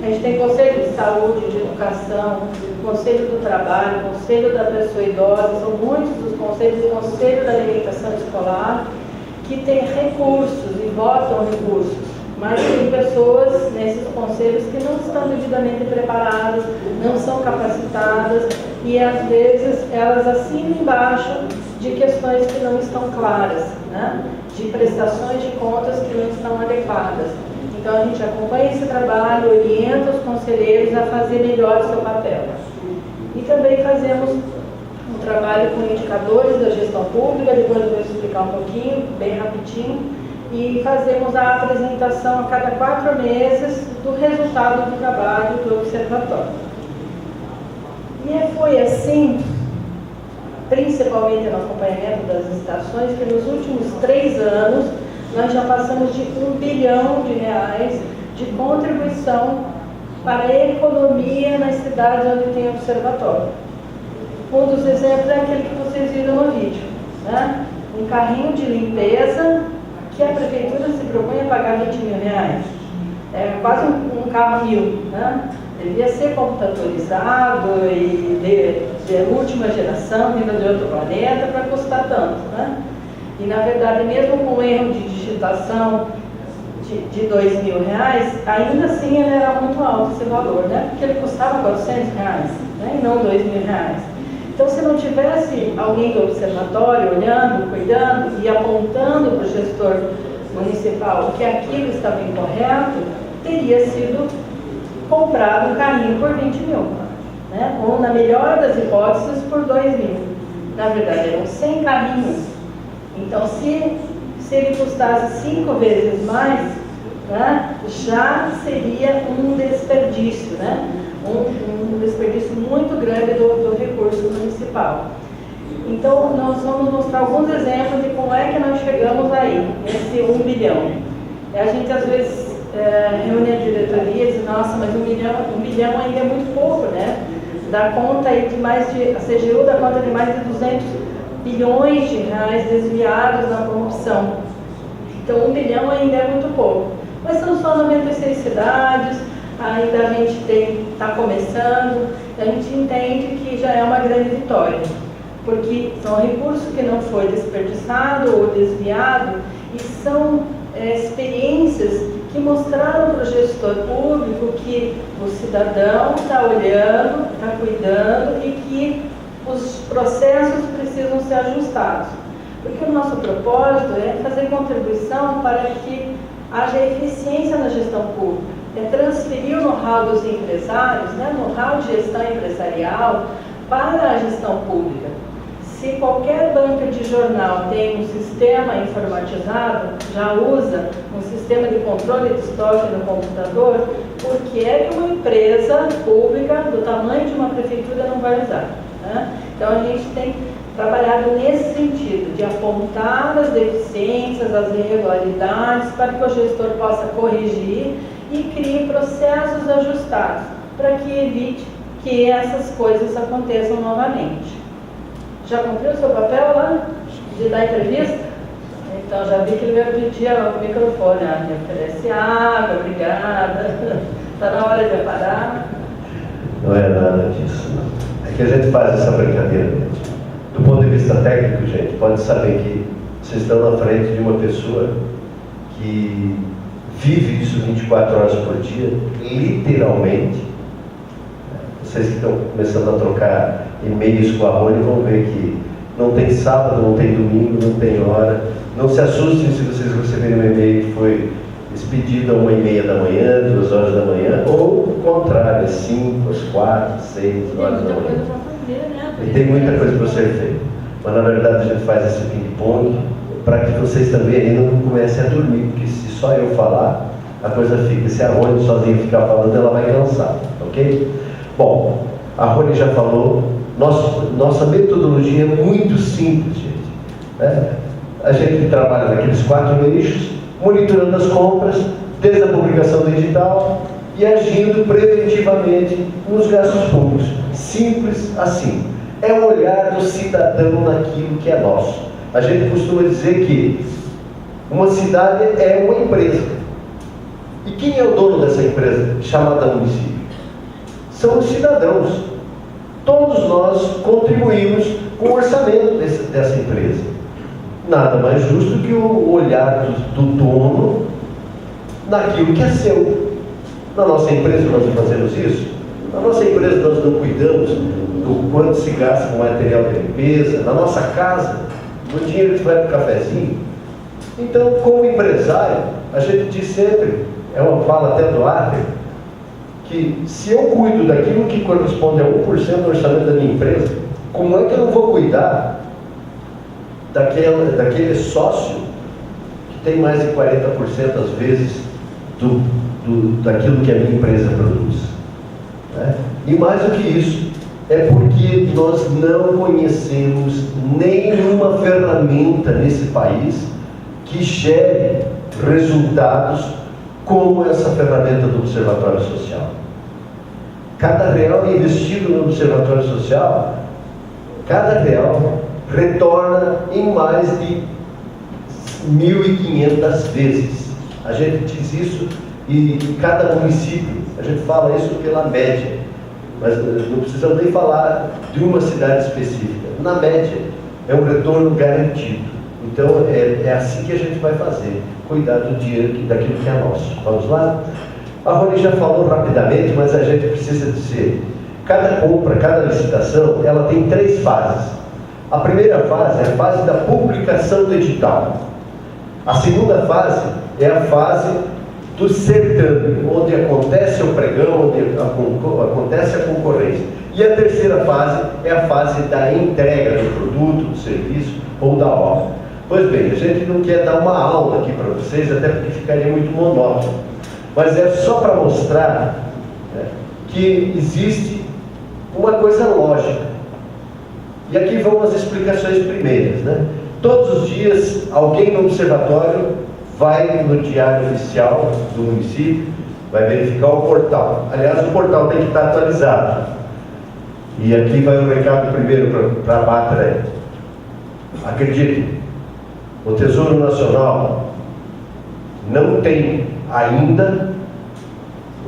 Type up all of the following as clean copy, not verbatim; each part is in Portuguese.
A gente tem conselho de saúde, de educação, conselho do trabalho, conselho da pessoa idosa, são muitos os conselhos, conselho da alimentação escolar, que tem recursos e votam recursos, mas tem pessoas nesses conselhos que não estão devidamente preparadas, não são capacitadas e às vezes elas assinam embaixo de questões que não estão claras, né? De prestações de contas que não estão adequadas. Então a gente acompanha esse trabalho, orienta os conselheiros a fazer melhor o seu papel. E também fazemos um trabalho com indicadores da gestão pública, depois eu vou explicar um pouquinho, bem rapidinho, e fazemos a apresentação a cada 4 meses do resultado do trabalho do observatório. E foi assim, principalmente no acompanhamento das estações, que nos últimos 3 anos nós já passamos de R$1 bilhão de contribuição para a economia nas cidades onde tem observatório. Um dos exemplos é aquele que vocês viram no vídeo, né? Um carrinho de limpeza que a prefeitura se propõe a pagar R$20 mil. É quase um carro 1000, né? Devia ser computadorizado e de última geração, vindo de outro planeta, para custar tanto, né? E na verdade, mesmo com erro de digitação de R$2 mil, ainda assim ele era muito alto esse valor, né? Porque ele custava R$400, né? E não R$2 mil. Então, se não tivesse alguém do observatório olhando, cuidando e apontando para o gestor municipal que aquilo estava incorreto, teria sido comprado um carrinho por R$20 mil, né? Ou, na melhor das hipóteses, por R$2 mil. Na verdade, eram 100 carrinhos. Então, se ele custasse 5 vezes mais, né, já seria um desperdício, né? Um desperdício muito grande do recurso municipal. Então, nós vamos mostrar alguns exemplos de como é que nós chegamos aí, nesse 1 bilhão. A gente, às vezes, reúne a diretoria e diz, nossa, mas 1 bilhão ainda é muito pouco, né? Dá conta aí de a CGU dá conta de mais de 200 bilhões de reais desviados na corrupção. Então, 1 bilhão ainda é muito pouco. Mas são só 96 cidades, ainda a gente está começando, a gente entende que já é uma grande vitória, porque são recursos que não foi desperdiçado ou desviado e são experiências que mostraram para o gestor público que o cidadão está olhando, está cuidando e que os processos precisam ser ajustados. Porque o nosso propósito é fazer contribuição para que haja eficiência na gestão pública, é transferir o know-how dos empresários, né, know-how de gestão empresarial, para a gestão pública. Se qualquer banca de jornal tem um sistema informatizado, já usa um sistema de controle de estoque no computador, por que é que uma empresa pública do tamanho de uma prefeitura não vai usar? Né? Então a gente tem trabalhado nesse sentido, de apontar as deficiências, as irregularidades, para que o gestor possa corrigir e crie processos ajustados, para que evite que essas coisas aconteçam novamente. Já cumpriu o seu papel lá? De dar entrevista? Então já vi que ele vai pedir o microfone, me oferece água, obrigada, está na hora de parar. Não é nada disso, não. É que a gente faz essa brincadeira mesmo. Do ponto de vista técnico, gente, pode saber que vocês estão na frente de uma pessoa que vive isso 24 horas por dia, literalmente. Vocês que estão começando a trocar e-mails com a Rony vão ver que não tem sábado, não tem domingo, não tem hora. Não se assustem se vocês receberem um e-mail que foi expedido a 1h30 da manhã, 2 horas da manhã, ou o contrário, às 5, às 4, 6 horas da manhã. E tem muita coisa para ser feita. Mas na verdade a gente faz esse ping-pong para que vocês também aí não comecem a dormir, porque se só eu falar, a coisa fica. Se a Rony sozinha ficar falando, ela vai cansar, ok? Bom, a Rony já falou, nossa metodologia é muito simples, gente. Né? A gente trabalha naqueles 4 eixos, monitorando as compras, desde a publicação do edital e agindo preventivamente nos gastos públicos. Simples assim. É o olhar do cidadão naquilo que é nosso. A gente costuma dizer que uma cidade é uma empresa. E quem é o dono dessa empresa chamada município? São os cidadãos. Todos nós contribuímos com o orçamento dessa empresa. Nada mais justo que o olhar do dono naquilo que é seu. Na nossa empresa nós não fazemos isso? Na nossa empresa nós não cuidamos do quanto se gasta com material de limpeza, na nossa casa, o dinheiro que vai para o cafezinho. Então, como empresário, a gente diz sempre, é uma fala até do Adler, que se eu cuido daquilo que corresponde a 1% do orçamento da minha empresa, como é que eu não vou cuidar daquele sócio que tem mais de 40% às vezes daquilo que a minha empresa produz? Né? E mais do que isso, é porque nós não conhecemos nenhuma ferramenta nesse país que gere resultados como essa ferramenta do Observatório Social. Cada real investido no Observatório Social, cada real retorna em mais de 1.500 vezes. A gente diz isso e cada município, a gente fala isso pela média, mas não precisamos nem falar de uma cidade específica. Na média, é um retorno garantido. Então, é assim que a gente vai fazer, cuidar do dinheiro daquilo que é nosso. Vamos lá? A Rony já falou rapidamente, mas a gente precisa dizer, cada compra, cada licitação, ela tem 3 fases. A primeira fase é a fase da publicação do edital. A segunda fase é a fase do certame, onde acontece o pregão, onde acontece a concorrência. E a terceira fase é a fase da entrega do produto, do serviço ou da obra. Pois bem, a gente não quer dar uma aula aqui para vocês, até porque ficaria muito monótono. Mas é só para mostrar, né, que existe uma coisa lógica. E aqui vão as explicações primeiras, né? Todos os dias, alguém no observatório vai no diário oficial do município, vai verificar o portal. Aliás, o portal tem que estar atualizado. E aqui vai o recado primeiro para a Batra. Acredite, o Tesouro Nacional não tem ainda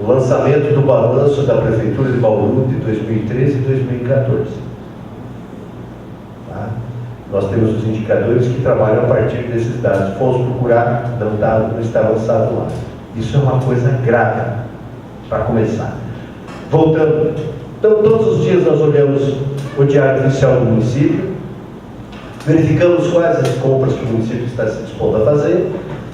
o lançamento do balanço da Prefeitura de Bauru de 2013 e 2014. Tá? Nós temos os indicadores que trabalham a partir desses dados. Fomos procurar, não está lançado lá. Isso é uma coisa grave, para começar. Voltando, então todos os dias nós olhamos o diário oficial do município, verificamos quais as compras que o município está se dispondo a fazer,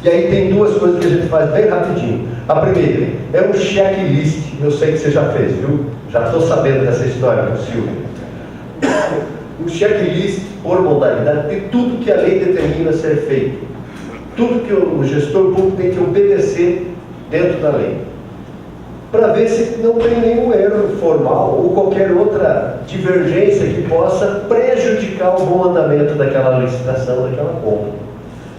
e aí tem 2 coisas que a gente faz bem rapidinho. A primeira é um checklist, eu sei que você já fez, viu? Já estou sabendo dessa história com o Silvio. Um checklist por modalidade de tudo que a lei determina ser feito. Tudo que o gestor público tem que obedecer dentro da lei. Para ver se não tem nenhum erro formal ou qualquer outra divergência que possa prejudicar o bom andamento daquela licitação, daquela compra.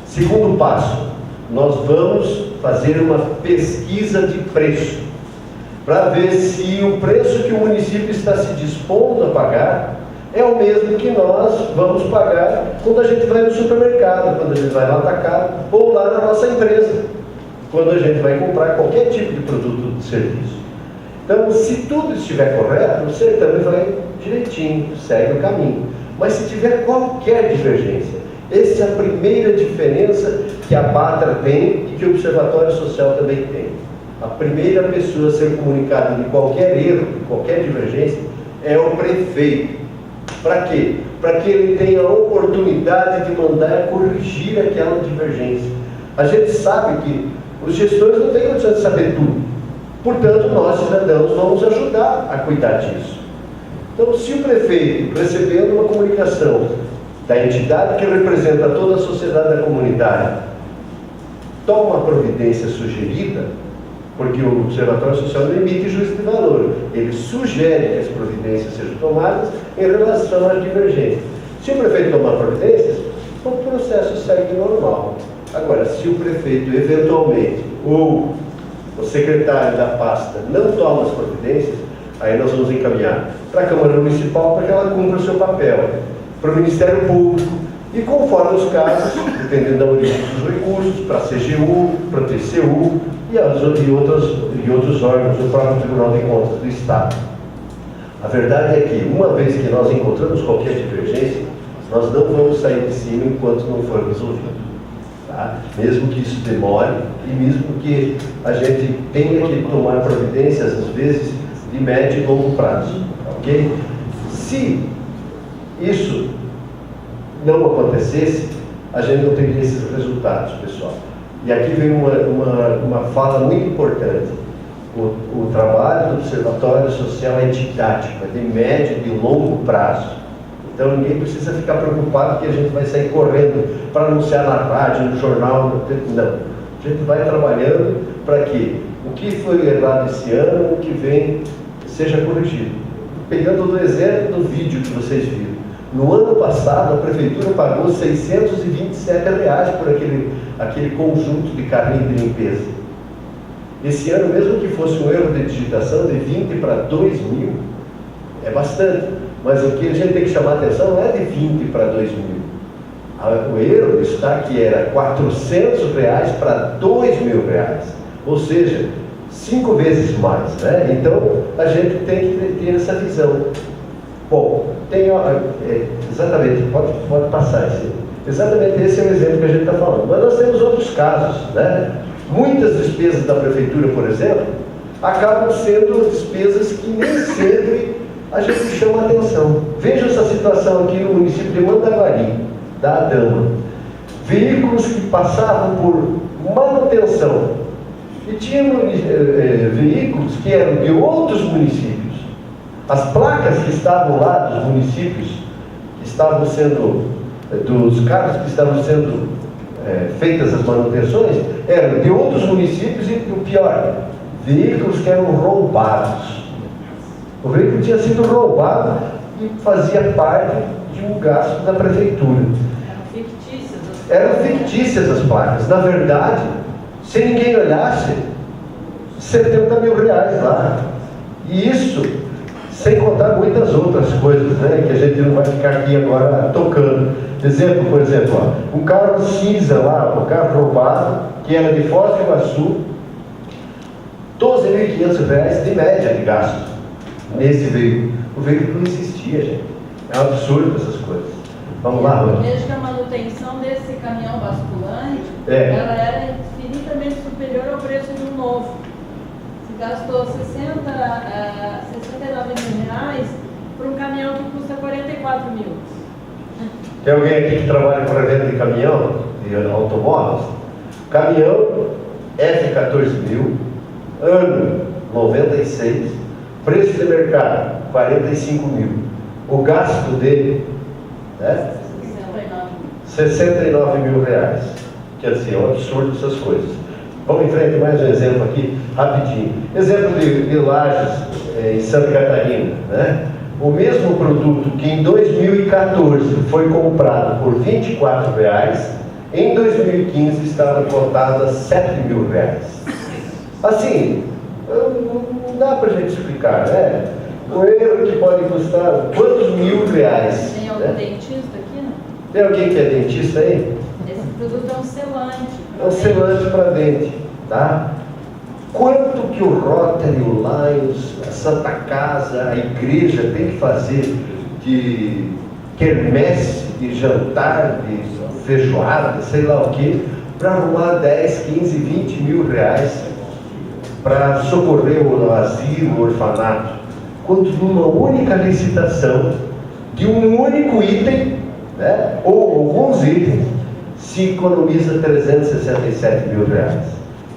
Segundo passo, nós vamos fazer uma pesquisa de preço para ver se o preço que o município está se dispondo a pagar é o mesmo que nós vamos pagar quando a gente vai no supermercado, quando a gente vai no atacado ou lá na nossa empresa, quando a gente vai comprar qualquer tipo de produto ou serviço. Então, se tudo estiver correto, o certame vai direitinho, segue o caminho. Mas se tiver qualquer divergência, essa é a primeira diferença que a Batra tem e que o Observatório Social também tem. A primeira pessoa a ser comunicada de qualquer erro, de qualquer divergência, é o prefeito. Para quê? Para que ele tenha a oportunidade de mandar corrigir aquela divergência. A gente sabe que os gestores não têm condição de saber tudo. Portanto, nós, cidadãos, vamos ajudar a cuidar disso. Então, se o prefeito, recebendo uma comunicação da entidade que representa toda a sociedade da comunidade, toma a providência sugerida, porque o Observatório Social não emite juízo de valor, ele sugere que as providências sejam tomadas em relação às divergências. Se o prefeito tomar providências, o processo segue normal. Agora, se o prefeito, eventualmente, ou o secretário da pasta não toma as providências, aí nós vamos encaminhar para a Câmara Municipal para que ela cumpra o seu papel, para o Ministério Público, e conforme os casos, dependendo da origem dos recursos, para a CGU, para a TCU, e outros órgãos do próprio Tribunal de Contas do Estado. A verdade é que, uma vez que nós encontramos qualquer divergência, nós não vamos sair de cima enquanto não for resolvido. Tá? Mesmo que isso demore e mesmo que a gente tenha que tomar providências, às vezes, de médio e longo prazo. Ok? Se isso não acontecesse, a gente não teria esses resultados, pessoal. E aqui vem uma fala muito importante. O trabalho do Observatório Social é didático, é de médio e longo prazo. Então ninguém precisa ficar preocupado que a gente vai sair correndo para anunciar na rádio, no jornal. Não. A gente vai trabalhando para que o que foi errado esse ano, o que vem, seja corrigido. Pegando o exemplo do vídeo que vocês viram. No ano passado, a Prefeitura pagou R$ 627 por aquele conjunto de carrinho de limpeza. Esse ano, mesmo que fosse um erro de digitação de 20 para 2 mil, é bastante. Mas o que a gente tem que chamar a atenção não é de 20 para 2 mil. O erro está que era R$ 400 para R$ 2.000. Ou seja, 5 vezes mais, né? Então, a gente tem que ter essa visão. Bom, exatamente, pode passar esse. Exatamente esse é o exemplo que a gente está falando. Mas nós temos outros casos, né? Muitas despesas da Prefeitura, por exemplo, acabam sendo despesas que nem sempre a gente chama atenção. Veja essa situação aqui no município de Mandaguari, da Adama. Veículos que passavam por manutenção. E tinha veículos que eram de outros municípios. As placas que estavam lá dos municípios, que estavam sendo, dos carros que estavam sendo feitas as manutenções, eram de outros municípios e, o pior, veículos que eram roubados. O veículo tinha sido roubado e fazia parte de um gasto da Prefeitura. Eram fictícias as placas. Na verdade, se ninguém olhasse, R$ 70 mil lá. E isso, sem contar muitas outras coisas, né, que a gente não vai ficar aqui agora tocando. Exemplo, por exemplo, ó, um carro cinza lá, um carro roubado, que era de Foz do Iguaçu, R$ 12.500 de média de gasto nesse veículo. O veículo não existia, gente. É um absurdo essas coisas. Vamos lá, Rony. Vejo que a manutenção desse caminhão basculante, ela era infinitamente superior ao preço de um novo. Se gastou R$ 69 mil por um caminhão que custa 44 mil. Tem alguém aqui que trabalha com revenda de caminhão, de automóveis? Caminhão F14.000, ano 96, preço de mercado 45 mil. O gasto dele, né? 69 mil reais. Quer dizer, é um absurdo essas coisas. Vamos em frente, mais um exemplo aqui, rapidinho. Exemplo de Lages, em Santa Catarina, né? O mesmo produto que em 2014 foi comprado por R$ 24, em 2015 estava cotado a R$ 7 mil. Assim, não dá para a gente explicar, né? O erro que pode custar quantos mil reais? Tem algum dentista aqui, não? Tem alguém que é dentista aí? Esse produto é um selante. É um selante para dente, tá? Quanto que o Rotary, o Lions, a Santa Casa, a igreja tem que fazer de quermesse, de jantar, de feijoada, sei lá o que, para arrumar 10, 15, 20 mil reais para socorrer o asilo, o orfanato? Quanto numa única licitação de um único item, né, ou alguns itens, se economiza 367 mil reais.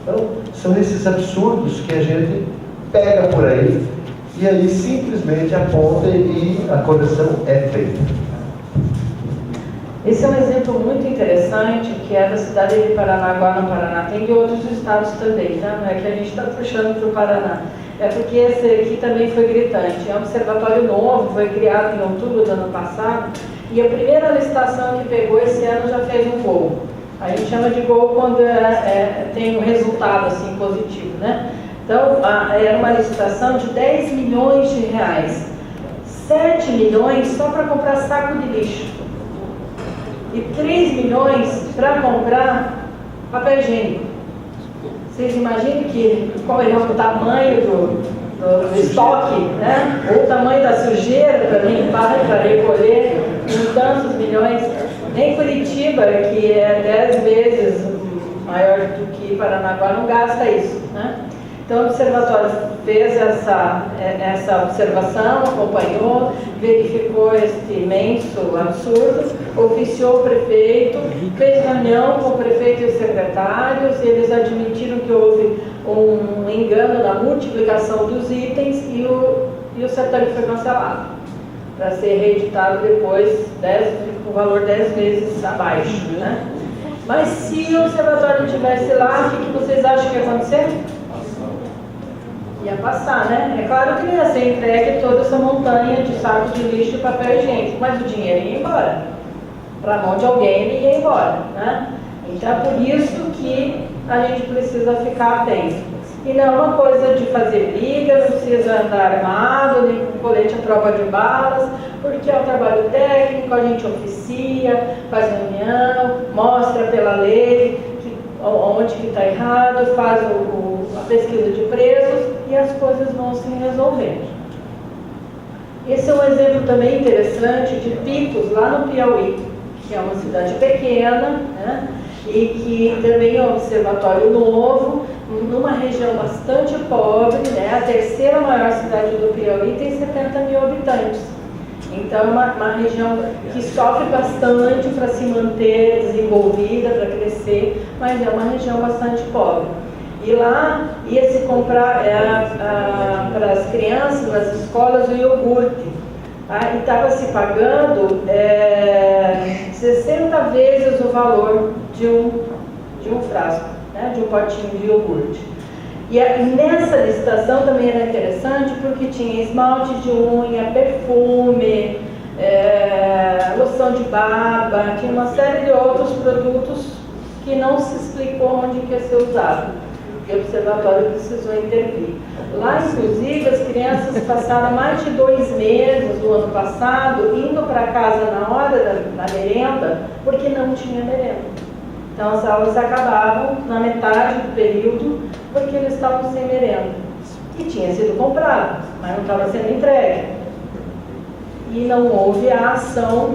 Então, são esses absurdos que a gente pega por aí e aí simplesmente aponta e a correção é feita. Esse é um exemplo muito interessante, que é da cidade de Paranaguá, no Paraná. Tem de outros estados também, tá? Não é que a gente está puxando para o Paraná. É porque esse aqui também foi gritante. É um observatório novo, foi criado em outubro do ano passado, e a primeira licitação que pegou esse ano já fez um gol. A gente chama de gol quando tem um resultado assim, positivo, né? Então, era uma licitação de 10 milhões de reais. 7 milhões só para comprar saco de lixo. E 3 milhões para comprar papel higiênico. Vocês imaginem que, como é o tamanho do estoque, né? Ou o tamanho da sujeira para limpar e para recolher, com tantos milhões. Nem Curitiba, que é 10 vezes maior do que Paranaguá, não gasta isso, né? Então o observatório fez essa observação, acompanhou, verificou este imenso absurdo, oficiou o prefeito, fez reunião com o prefeito e os secretários, e eles admitiram que houve um engano na multiplicação dos itens e o certame foi cancelado, para ser reeditado depois com o valor 10 vezes abaixo, né? Mas se o observatório não estivesse lá, o que vocês acham que ia acontecer? Ia passar, né? É claro que não ia ser entregue toda essa montanha de sacos de lixo e papel higiênico, mas o dinheiro ia embora. Para a mão de alguém ele ia embora, né? Então é por isso que a gente precisa ficar atento. E não é uma coisa de fazer briga, não precisa andar armado, nem com colete à prova de balas, porque é um trabalho técnico, a gente oficia, faz reunião, mostra pela lei onde que está errado, faz a pesquisa de preços e as coisas vão se resolvendo. Esse é um exemplo também interessante de Picos, lá no Piauí, que é uma cidade pequena, né? E que também é um observatório novo, numa região bastante pobre, né? A terceira maior cidade do Piauí tem 70 mil habitantes. Então é uma região que sofre bastante para se manter desenvolvida, para crescer, mas é uma região bastante pobre. E lá ia-se comprar para as crianças, nas escolas, o iogurte. E estava se pagando 60 vezes o valor de um frasco, né, de um potinho de iogurte. E nessa licitação também era interessante porque tinha esmalte de unha, perfume, loção de barba, tinha uma série de outros produtos que não se explicou onde que ia ser usado. E o observatório precisou intervir. Lá, inclusive, as crianças passaram mais de 2 meses do ano passado indo para casa na hora da merenda, porque não tinha merenda. Então as aulas acabavam na metade do período, porque eles estavam sem merenda. E tinha sido comprado, mas não estava sendo entregue. E não houve a ação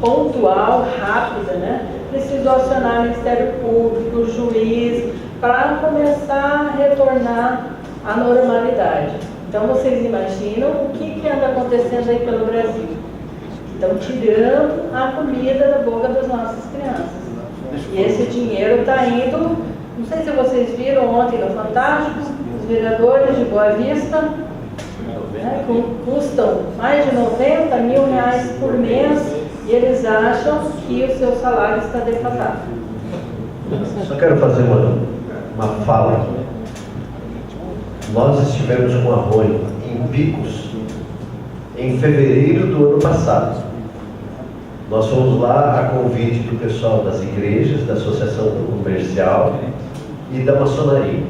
pontual, rápida, né? Precisou acionar o Ministério Público, o juiz, para começar a retornar à normalidade. Então vocês imaginam o que anda acontecendo aí pelo Brasil? Estão tirando a comida da boca das nossas crianças. E esse dinheiro está indo, não sei se vocês viram ontem no Fantástico, os vereadores de Boa Vista, né, custam mais de 90 mil reais por mês e eles acham que o seu salário está defasado. Só quero fazer uma fala aqui. Nós estivemos com a Rony em Picos em fevereiro do ano passado. Nós fomos lá a convite do pessoal das igrejas, da Associação Comercial e da maçonaria.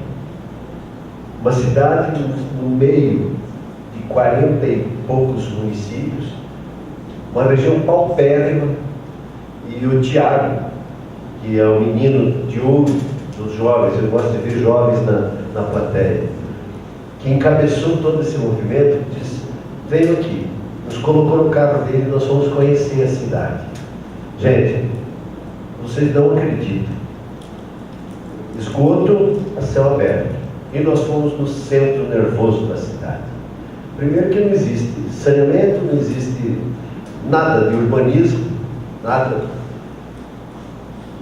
Uma cidade no meio de 40 e poucos municípios, uma região paupérrima, e o Tiago, que é o menino de ouro dos jovens, eu gosto de ver jovens na plateia, que encabeçou todo esse movimento, disse: veio aqui, nos colocou no carro dele e nós fomos conhecer a cidade. Gente, vocês não acreditam. Esgoto a céu aberto. E nós fomos no centro nervoso da cidade. Primeiro que não existe saneamento, não existe nada de urbanismo, nada.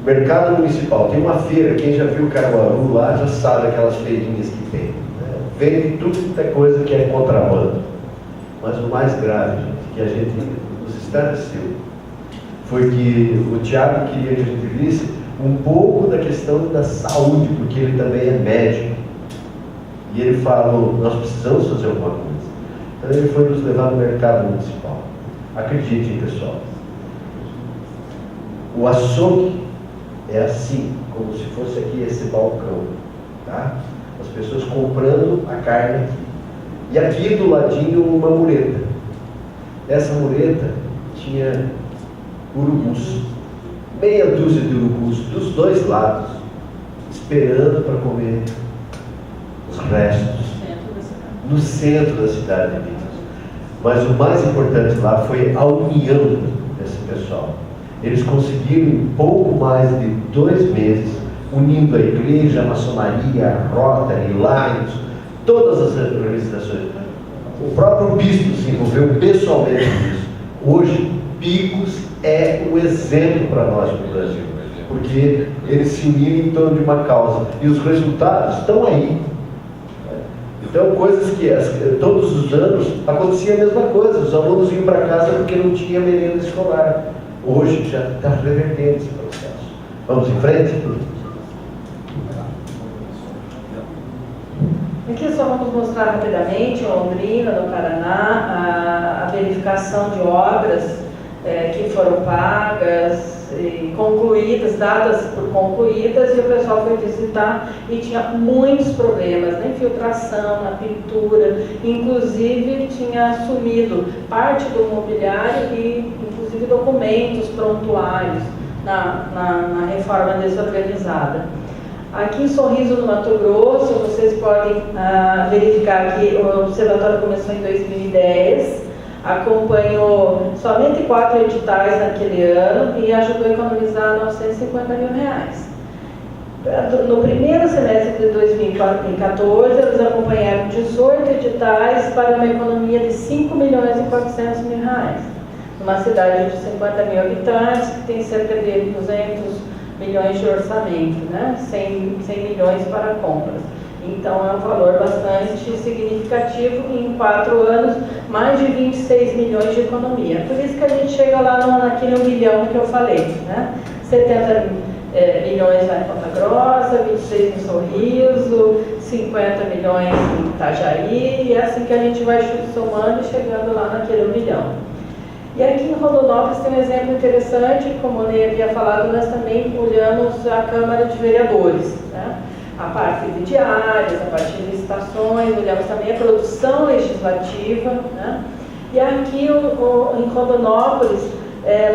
Mercado municipal, tem uma feira, quem já viu Caruaru lá já sabe aquelas feirinhas que tem, né? Vende tudo que é coisa que é contrabando. Mas o mais grave, gente, que a gente nos esclareceu, foi que o Tiago queria que a gente visse um pouco da questão da saúde, porque ele também é médico. E ele falou: nós precisamos fazer alguma coisa. Então ele foi nos levar no mercado municipal. Acreditem, pessoal, o açougue é assim, como se fosse aqui esse balcão, tá? As pessoas comprando a carne aqui. E aqui do ladinho uma mureta. Essa mureta tinha urubus, meia dúzia de urubus dos dois lados, esperando para comer os restos no centro da cidade de Minas. Mas o mais importante lá foi a união desse pessoal. Eles conseguiram em pouco mais de 2 meses, unindo a igreja, a maçonaria, a Rotary, Lions, todas as organizações. O próprio bispo se envolveu pessoalmente nisso. Hoje, Picos é um exemplo para nós no Brasil, porque eles se uniram em torno de uma causa e os resultados estão aí. Então, coisas que todos os anos acontecia a mesma coisa, os alunos iam para casa porque não tinha merenda escolar. Hoje já está revertendo esse processo. Vamos em frente? Aqui só vamos mostrar rapidamente, em Londrina, no Paraná, a verificação de obras que foram pagas, e concluídas, dadas por concluídas, e o pessoal foi visitar e tinha muitos problemas na infiltração, na pintura, inclusive tinha sumido parte do mobiliário e inclusive documentos prontuários na reforma desorganizada. Aqui em Sorriso, no Mato Grosso, vocês podem verificar que o observatório começou em 2010, acompanhou somente 4 editais naquele ano e ajudou a economizar R$950 mil. No primeiro semestre de 2014, eles acompanharam 18 editais para uma economia de R$5.400.000, numa cidade de 50 mil habitantes, que tem cerca de 200 milhões de orçamento, né? 100 milhões para compras. Então é um valor bastante significativo e em 4 anos, mais de 26 milhões de economia. Por isso que a gente chega lá naquele 1 bilhão que eu falei, né? 70 milhões lá em Ponta Grossa, 26 em Sorriso, 50 milhões em Itajaí, e é assim que a gente vai somando e chegando lá naquele 1 bilhão. E aqui em Rondonópolis tem um exemplo interessante, como o Ney havia falado, nós também olhamos a Câmara de Vereadores, né? A parte de diárias, a parte de licitações, olhamos também a produção legislativa, né? E aqui em Rondonópolis,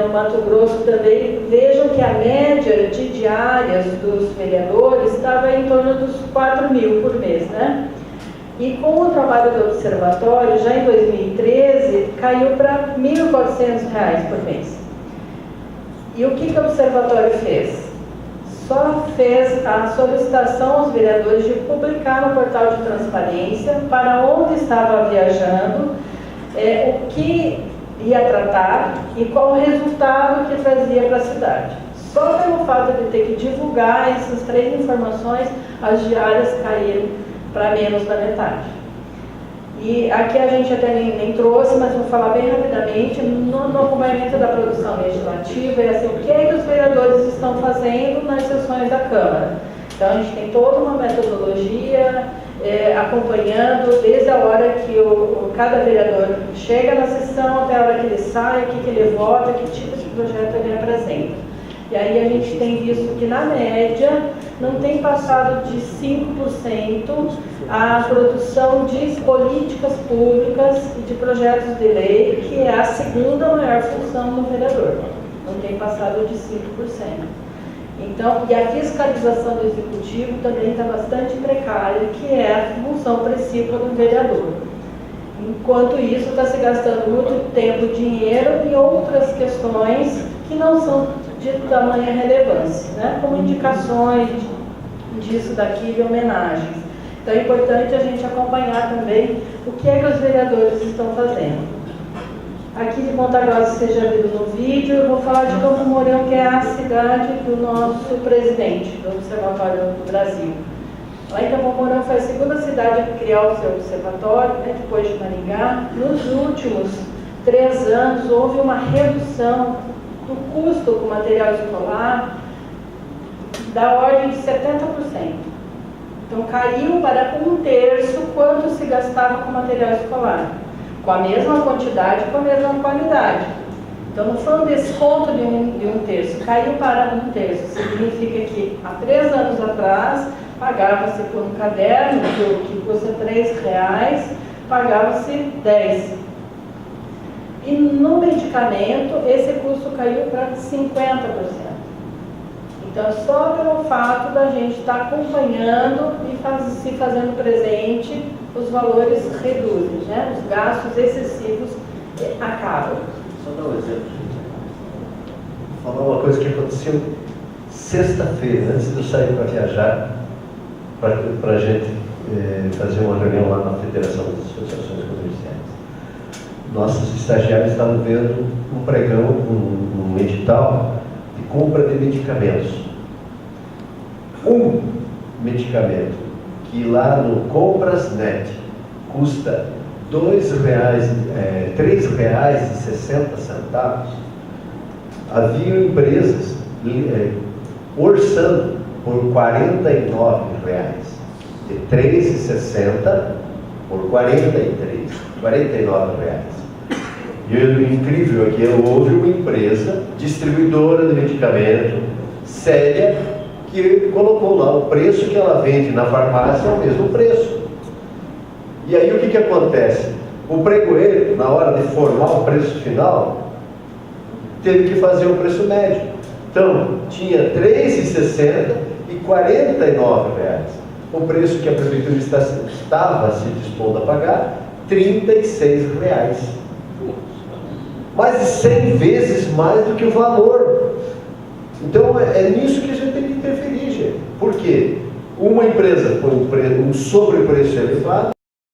no Mato Grosso também, vejam que a média de diárias dos vereadores estava em torno dos 4 mil por mês, né? E com o trabalho do observatório, já em 2013, caiu para R$ 1.400 por mês. E o que o observatório fez? Só fez a solicitação aos vereadores de publicar no portal de transparência para onde estava viajando, o que ia tratar e qual o resultado que trazia para a cidade. Só pelo fato de ter que divulgar essas 3 informações, as diárias caíram para menos da metade. E aqui a gente até nem trouxe, mas vou falar bem rapidamente, no acompanhamento da produção legislativa, assim, o que os vereadores estão fazendo nas sessões da Câmara. Então a gente tem toda uma metodologia, acompanhando desde a hora que cada vereador chega na sessão até a hora que ele sai, o que ele vota, que tipo de projeto ele apresenta. E aí a gente tem visto que, na média, não tem passado de 5% a produção de políticas públicas e de projetos de lei, que é a segunda maior função do vereador. Não tem passado de 5%. Então, e a fiscalização do executivo também está bastante precária, que é a função principal do vereador. Enquanto isso, está se gastando muito tempo, dinheiro e outras questões que não são de tamanha relevância, né? Como indicações disso, daquilo e homenagens. Então é importante a gente acompanhar também o que os vereadores estão fazendo. Aqui de Ponta Grossa, vocês já viram no vídeo, eu vou falar de Campo Mourão, que é a cidade do nosso presidente do Observatório do Brasil. Lá em Campo Mourão foi a segunda cidade a criar o seu observatório, né, depois de Maringá. Nos últimos 3 anos houve uma redução do custo com material escolar da ordem de 70%. Então caiu para 1/3 quanto se gastava com material escolar, com a mesma quantidade, com a mesma qualidade. Então não foi um desconto de 1/3, caiu para 1/3. Significa que há 3 anos atrás pagava-se por um caderno que custa R$3, pagava-se R$10. E no medicamento, esse custo caiu para 50%. Então, só pelo fato da gente estar acompanhando e se fazendo presente, os valores reduzem, né? Os gastos excessivos acabam. Só dar um exemplo. Vou falar uma coisa que aconteceu sexta-feira, antes de eu sair para viajar, para a gente fazer uma reunião lá na Federação das Associações Comerciais. Nossos estagiários estavam vendo um pregão, um edital de compra de medicamentos. Um medicamento que lá no Comprasnet custa R$3,60, havia empresas orçando por R$49, de R$3,60 por R$49. E o incrível é que houve uma empresa distribuidora de medicamento séria que colocou lá o preço que ela vende na farmácia ao mesmo preço. E aí o que acontece? O pregoeiro, na hora de formar o preço final, teve que fazer o preço médio. Então, tinha R$3,60 e R$49. O preço que a prefeitura estava se dispondo a pagar, R$36. Mais de 100 vezes mais do que o valor. Então, é nisso que a gente tem que interferir, gente. Por quê? Uma empresa põe um sobrepreço elevado,